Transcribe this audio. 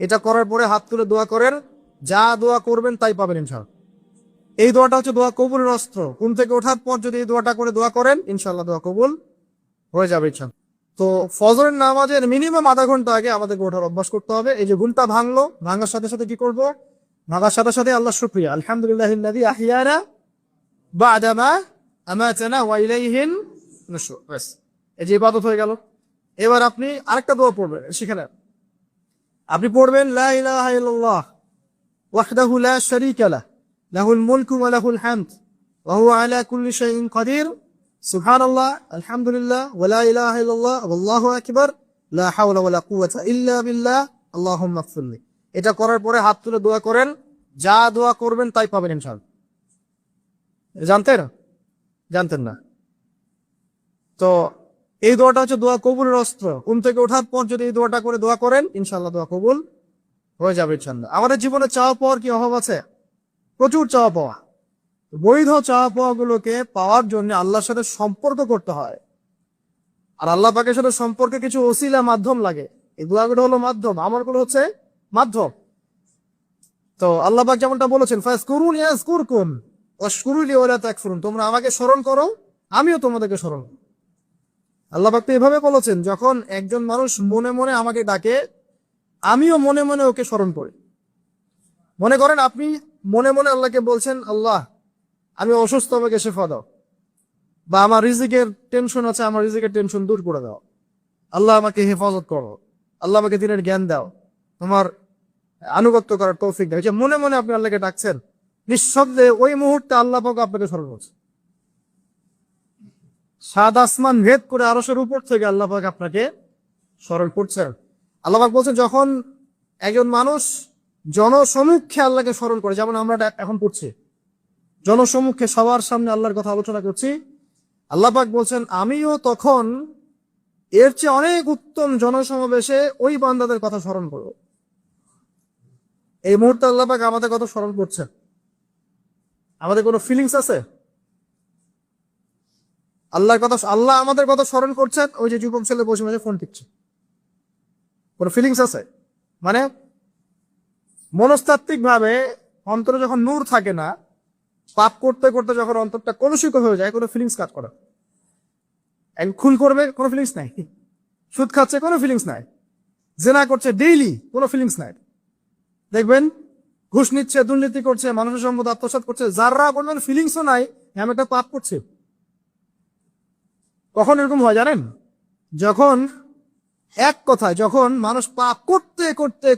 এটা করার পরে হাত তুলে দোয়া করেন, যা দোয়া করবেন তাই পাবেন ইনশাআল্লাহ। এই দোয়াটা হচ্ছে দোয়া কবুলের অস্ত্র। ঘুম থেকে ওঠার পর যদি এই দোয়াটা করে দোয়া করেন, ইনশাআল্লাহ দোয়া কবুল হয়ে যাবে ইনশাআল্লাহ। তো ফজরের নামাজের মিনিমাম আধা ঘন্টা আগে আমাদেরকে ওঠার অভ্যাস করতে হবে। এই যে ঘুমটা ভাঙলো, ভাঙার সাথে সাথে কি করব? ভাঙার সাথে সাথে আল্লাহ শুকরিয়া, আলহামদুলিল্লাহিল্লাযী আহিয়ানা বা'দা মা আমাতানা ওয়া ইলাইহিন নুশুর। ব্যাস, এই যে ইবাদত হয়ে গেল। এবার আপনি আরেকটা দোয়া পড়বেন সেখানে। আপনি পড়বেন লা ইলাহা ইল্লাল্লাহ ওয়াহদাহু লা শারীকা লাহ লাহুল মুলকু ওয়া লাহুল হামদ ওয়া হুয়া আলা কুল্লি শাইইন কাদির সুবহানাল্লাহ আলহামদুলিল্লাহ ওয়া লা ইলাহা ইল্লাল্লাহ ওয়াল্লাহু আকবার লা হাওলা ওয়া লা কুওয়াতা ইল্লা বিল্লাহ আল্লাহুম্মা ইগফিরলি। এটা করার পরে হাত তুলে দোয়া করেন, যা দোয়া করবেন তাই পাবেন ইনশাআল্লাহ। জানতেন? জানতেন না? তো এই দোয়াটা হচ্ছে দোয়া কবুলের অস্ত্র। ঘুম থেকে ওঠার পর যদি এই দোয়াটা করে দোয়া করেন, ইনশাআল্লাহ দোয়া কবুল হয়ে যাবে ইনশাআল্লাহ। আমাদের জীবনে চাওয়া পাওয়ার কি অভাব আছে? প্রচুর চাওয়া পাওয়া। বৈধ চাওয়া পাওয়া গুলোকে পাওয়ার জন্য আল্লাহর সাথে সম্পর্ক করতে হয়। আর আল্লাহ পাকের সাথে সম্পর্কে কিছু ওসিলা মাধ্যম লাগে। এই দোয়াগুলো হলো মাধ্যম, আমলগুলো হচ্ছে মাধ্যম। তো আল্লাহ পাক যেমনটা বলেছেন, ফাজকুরুনি আযকুরকুম ওয়াশকুরুলি ওয়া লা তাকফুরুন, তোমরা আমাকে স্মরণ করো, আমিও তোমাদেরকে স্মরণ করব। আল্লাহ পাক তো এভাবে বলেছেন, যখন একজন মানুষ মনে মনে আমাকে ডাকে, আমিও মনে মনে ওকে স্মরণ করি। মনে করেন আপনি মনে মনে আল্লাহকে বলছেন, আল্লাহ আমি অসুস্থ, আমাকে শেফা দাও, বা আমার রিজিকের টেনশন আছে, আমার রিজিকের টেনশন দূর করে দাও, আল্লাহ আমাকে হেফাজত করো, আল্লাহ আমাকে দিনের জ্ঞান দাও, তোমার আনুগত্য করার তৌফিক দাও। যে মনে মনে আপনি আল্লাহকে ডাকছেন, নিঃশব্দে ওই মুহূর্তে আল্লাহ পাক আপনাকে স্মরণ করছে। সাত আসমান ভেদ করে আরশের উপর থেকে আল্লাহ পাক আপনাকে স্মরণ করছেন। আল্লাহ পাক বলছেন, যখন একজন মানুষ জনসমক্ষে আল্লাহকে স্মরণ করে, যেমন আমরা এখন করছি, জনসমক্ষে সবার সামনে আল্লাহর কথা আলোচনা করছি, আল্লাহ পাক বলছেন আমিও তখন এর চেয়ে অনেক উত্তম জনসমাবেশে ওই বান্দাদের কথা স্মরণ করব। এই মুহূর্তে আল্লাহ পাক আমাদের কথা স্মরণ করছেন। আমাদের কোনো ফিলিংস আছে? আল্লাহ আমাদের কথা স্মরণ করছেন, ওই যে যুবক ছেলে বসে বসে ফোন টিপছে, কোনো ফিলিংস আছে? মানে মনস্তাত্ত্বিক ভাবে অন্তরে যখন নূর থাকে না, পাপ করতে করতে যখন অন্তরটা কলুষিত হয়ে যায়, কোনো ফিলিংস কাজ করে? খুন করবে, কোনো ফিলিংস নাই। সুদ খাচ্ছে, কোনো ফিলিংস নাই। জেনা করছে ডেইলি, কোনো ফিলিংস নাই। দেখবেন ঘুষ নিচ্ছে, দুর্নীতি করছে, মানুষের সম্পদ আত্মসাৎ করছে, যারা কোনো ফিলিংসও নাই, আমি একটা পাপ করছি। কখন এরকম হয় জানেন? যখন এক কথায়, যখন মানুষ পাপ করতে করতে